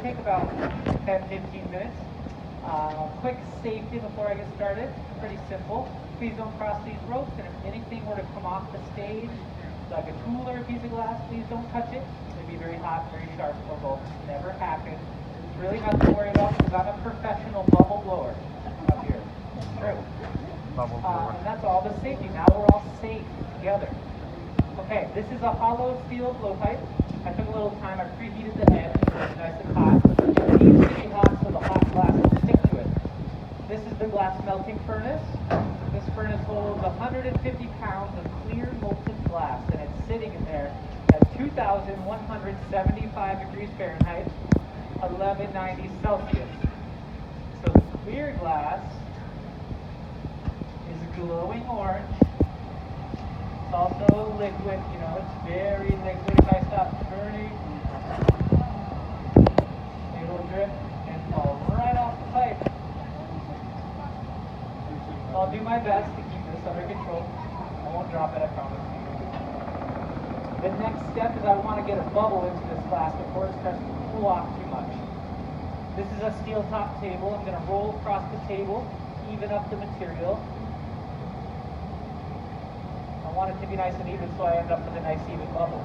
take about 10-15 minutes. Quick safety before I get started. Pretty simple. Please don't cross these ropes, and if anything were to come off the stage, like a tool or a piece of glass, please don't touch it. It'd be very hot, very sharp, or both. Never happen. It's really nothing to worry about because I'm a professional bubble blower up here. True. Bubble blower. And that's all the safety. Now we're all safe together. Okay, this is a hollow steel blowpipe. I took a little time. I preheated the head. It's nice and hot. It needs to be hot so the hot glass will stick to it. This is the glass melting furnace. This furnace holds 150 pounds of clear molten glass, and it's sitting in there at 2,175 degrees Fahrenheit, 1190 Celsius. So the clear glass is glowing orange. It's also liquid, you know, it's very liquid. If I stop turning, it'll drip and fall right off the pipe. I'll do my best to keep this under control. I won't drop it, I promise. The next step is I want to get a bubble into this glass before it starts to cool off too much. This is a steel top table. I'm going to roll across the table, even up the material. I want it to be nice and even so I end up with a nice even bubble.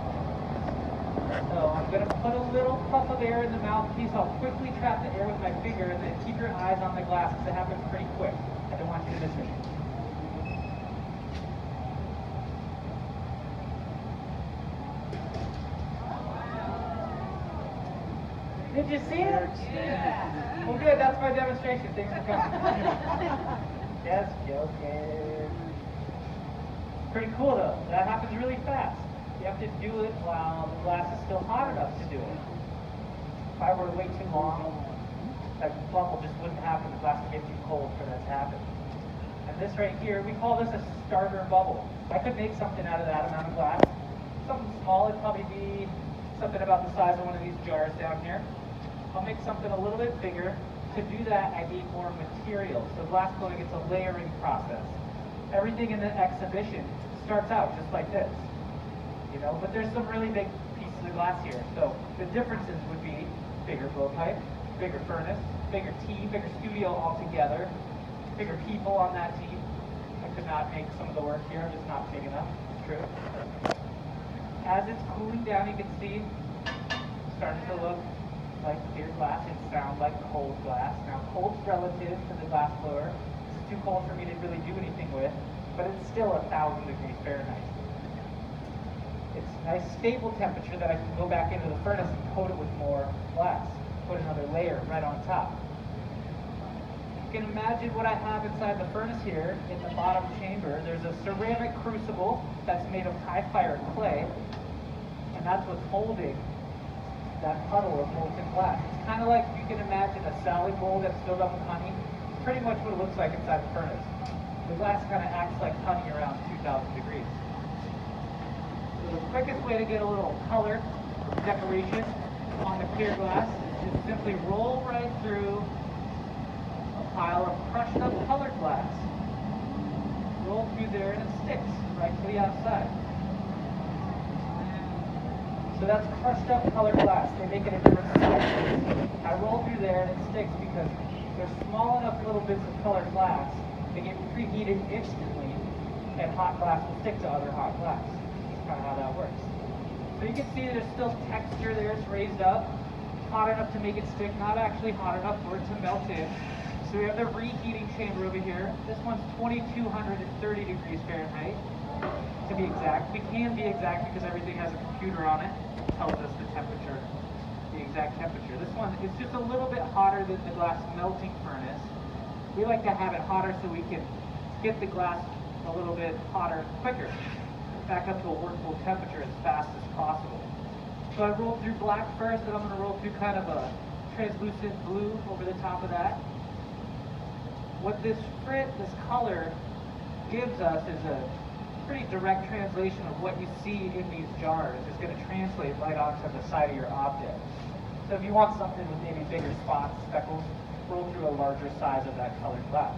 So I'm going to put a little puff of air in the mouthpiece. I'll quickly trap the air with my finger and then keep your eyes on the glass because it happens pretty quick. I don't want you to miss it. Did you see it? Yeah. Well, good. That's my demonstration. Thanks for coming. Just joking. Pretty cool though. That happens really fast. You have to do it while the glass is still hot enough to do it. If I were to wait too long, that bubble just wouldn't happen. The glass would get too cold for that to happen. And this right here, we call this a starter bubble. I could make something out of that amount of glass. Something small, it'd probably be something about the size of one of these jars down here. I'll make something a little bit bigger. To do that, I need more material. So glass blowing, it's a layering process. Everything in the exhibition starts out just like this, you know, but there's some really big pieces of glass here. So the differences would be bigger blowpipe, bigger furnace, bigger team, bigger studio altogether, bigger people on that team. I could not make some of the work here, I'm just not big enough, it's true. As it's cooling down, you can see it's starting to look like clear glass. It sounds like cold glass. Now cold's relative to the glass blower. It's too cold for me to really do anything with, but it's still 1,000 degrees Fahrenheit. It's a nice stable temperature that I can go back into the furnace and coat it with more glass. Put another layer right on top. You can imagine what I have inside the furnace here in the bottom chamber. There's a ceramic crucible that's made of high fire clay, and that's what's holding that puddle of molten glass. It's kind of like you can imagine a salad bowl that's filled up with honey. It's pretty much what it looks like inside the furnace. The glass kind of acts like honey around 2,000 degrees. So the quickest way to get a little color decoration on the clear glass is simply roll right through a pile of crushed up colored glass. Roll through there and it sticks right to the outside. So that's crushed up colored glass. They make it in different sizes. I roll through there and it sticks because they're small enough little bits of colored glass. They get preheated instantly, and hot glass will stick to other hot glass. That's kind of how that works. So you can see there's still texture there. It's raised up, hot enough to make it stick, not actually hot enough for it to melt in. So we have the reheating chamber over here. This one's 2,230 degrees Fahrenheit. To be exact, we can be exact because everything has a computer on it. It tells us the temperature, the exact temperature. This one is just a little bit hotter than the glass melting furnace. We like to have it hotter so we can get the glass a little bit hotter quicker, back up to a workable temperature as fast as possible. So I rolled through black first, and I'm going to roll through kind of a translucent blue over the top of that. What this color gives us is a pretty direct translation of what you see in these jars. It's going to translate right onto the side of your object. So if you want something with maybe bigger spots, speckles, roll through a larger size of that colored glass.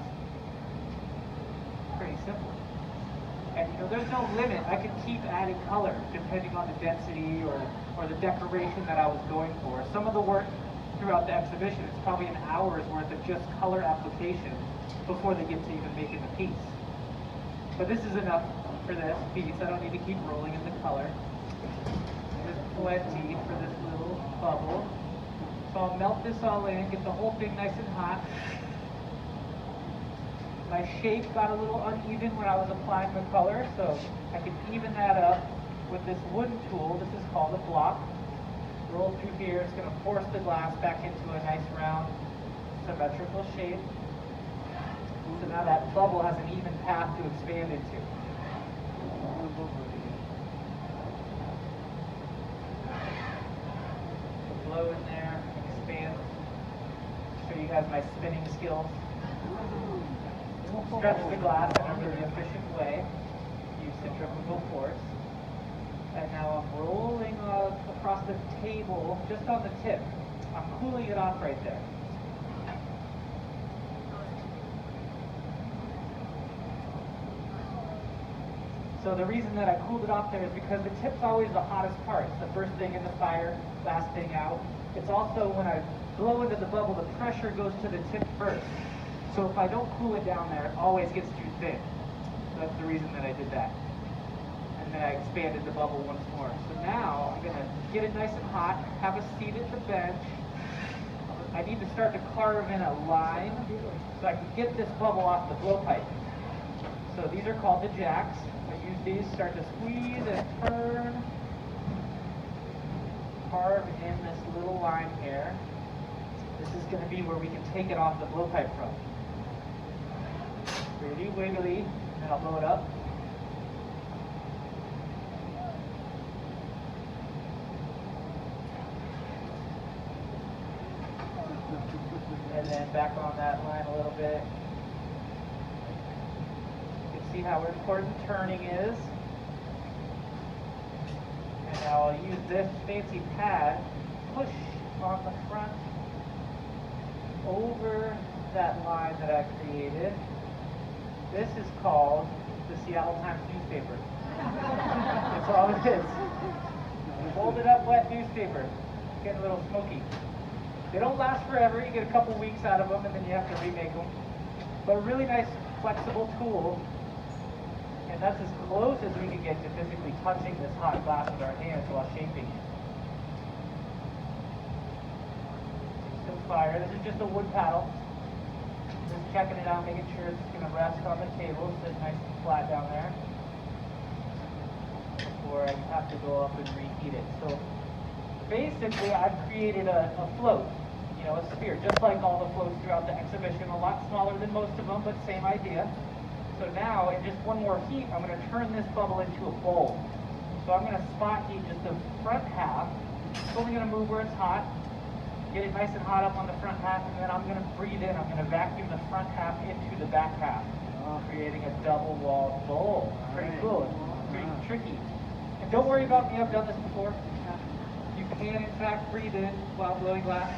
Pretty simple. And you know, there's no limit. I could keep adding color depending on the density or the decoration that I was going for. Some of the work throughout the exhibition. It's probably an hour's worth of just color application before they get to even making the piece. But this is enough for this piece. I don't need to keep rolling in the color. There's plenty for this little bubble. So I'll melt this all in, get the whole thing nice and hot. My shape got a little uneven when I was applying the color, so I can even that up with this wooden tool. This is called a block. Roll through here, it's going to force the glass back into a nice round symmetrical shape. So now that bubble has an even path to expand into. Blow in there, expand. Show you guys my spinning skills. Stretch the glass in a really efficient way. Use centrifugal force. And now I'm rolling across the table just on the tip. I'm cooling it off right there. So the reason that I cooled it off there is because the tip's always the hottest part. It's the first thing in the fire, last thing out. It's also when I blow into the bubble, the pressure goes to the tip first. So if I don't cool it down there, it always gets too thin. So that's the reason that I did that. And then I expanded the bubble once more. So now I'm going to get it nice and hot, have a seat at the bench. I need to start to carve in a line so I can get this bubble off the blowpipe. So these are called the jacks. I use these, start to squeeze and turn. Carve in this little line here. This is going to be where we can take it off the blowpipe from. Pretty wiggly, and then I'll blow it up. And then back on that line a little bit. You can see how important turning is. And now I'll use this fancy pad, push on the front over that line that I created. This is called the Seattle Times newspaper. That's all it is. Folded up wet newspaper. It's getting a little smoky. They don't last forever. You get a couple weeks out of them and then you have to remake them. But a really nice flexible tool. And that's as close as we can get to physically touching this hot glass with our hands while shaping it. Some fire. This is just a wood paddle. Just checking it out, making sure it's going to rest on the table, sit nice and flat down there before I have to go up and reheat it. So basically I've created a float, you know, a sphere, just like all the floats throughout the exhibition, a lot smaller than most of them, but same idea. So now, in just one more heat, I'm going to turn this bubble into a bowl. So I'm going to spot heat just the front half. It's only going to move where it's hot. Get it nice and hot up on the front half, and then I'm going to breathe in. I'm going to vacuum the front half into the back half, creating a double-walled bowl. Pretty cool. It's pretty tricky. And don't worry about me. I've done this before. You can, in fact, breathe in while blowing glass.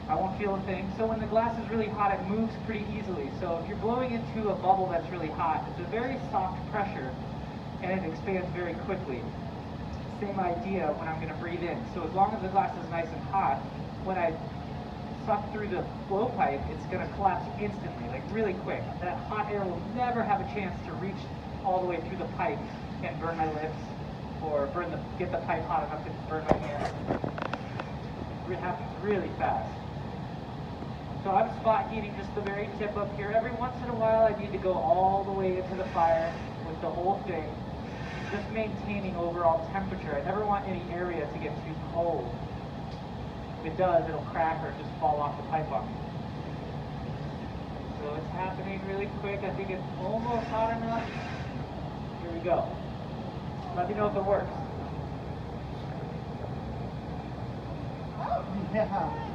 I won't feel a thing. So when the glass is really hot, it moves pretty easily. So if you're blowing into a bubble that's really hot, it's a very soft pressure, and it expands very quickly. Same idea when I'm going to breathe in. So as long as the glass is nice and hot, when I suck through the blowpipe, it's going to collapse instantly, like really quick. That hot air will never have a chance to reach all the way through the pipe and burn my lips, or get the pipe hot enough to burn my hands. It happens really fast. So I'm spot heating just the very tip up here. Every once in a while I need to go all the way into the fire with the whole thing, just maintaining overall temperature. I never want any area to get too cold. If it does, it'll crack or just fall off the pipe on me. So it's happening really quick. I think it's almost hot enough. Here we go. Let me know if it works. Yeah.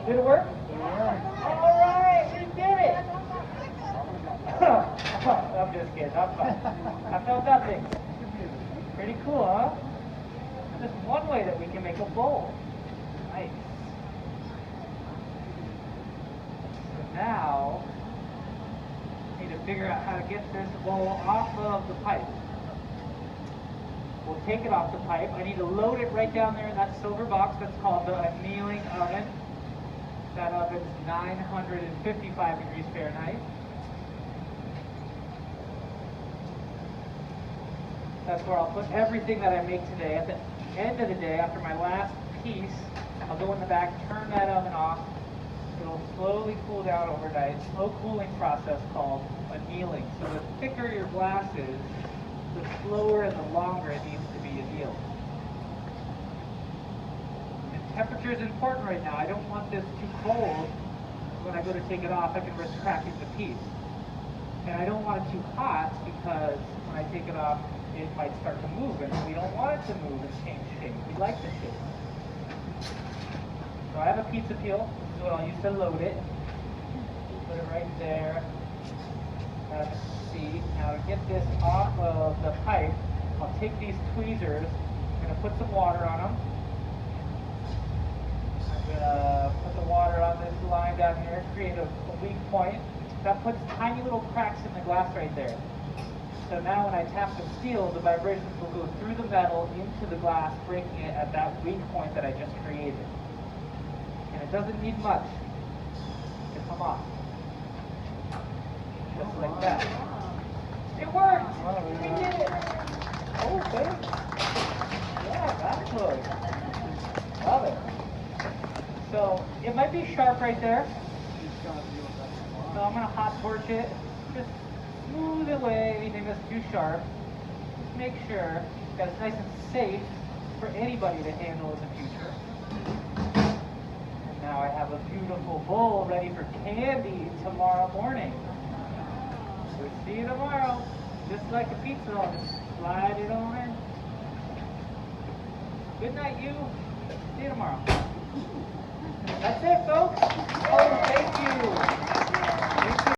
Did it work? Yeah. All right, we did it. I'm just kidding. I'm fine. I felt nothing. Pretty cool, huh? Just one way that we can make a bowl. Nice. So now, I need to figure out how to get this bowl off of the pipe. We'll take it off the pipe. I need to load it right down there in that silver box. That's called the annealing That oven's 955 degrees Fahrenheit. That's where I'll put everything that I make today. At the end of the day, after my last piece, I'll go in the back, turn that oven off. It'll slowly cool down overnight. Slow cooling process called annealing. So the thicker your glass is, the slower and the longer it needs to be annealed. And temperature is important right now. I don't want this too cold. When I go to take it off, I can risk cracking the piece. And I don't want it too hot because when I take it off, it might start to move, and we don't want it to move and change shape. We like the shape. So I have a pizza peel. This is what I'll use to load it. Put it right there. See, now to get this off of the pipe, I'll take these tweezers. I'm going to put some water on them. I'm going to put the water on this line down here, create a weak point. That puts tiny little cracks in the glass right there. So now when I tap the steel, the vibrations will go through the metal into the glass, breaking it at that weak point that I just created. And it doesn't need much to come off. Just like that. It worked! We did it! Okay. Yeah, that's good. Love it. So it might be sharp right there. So I'm going to hot torch it. Just smooth away anything that's too sharp. Just make sure that it's nice and safe for anybody to handle in the future. And now I have a beautiful bowl ready for candy tomorrow morning. We'll see you tomorrow. Just like a pizza, I'll just slide it on in. Good night, you. See you tomorrow. That's it, folks. Oh, thank you.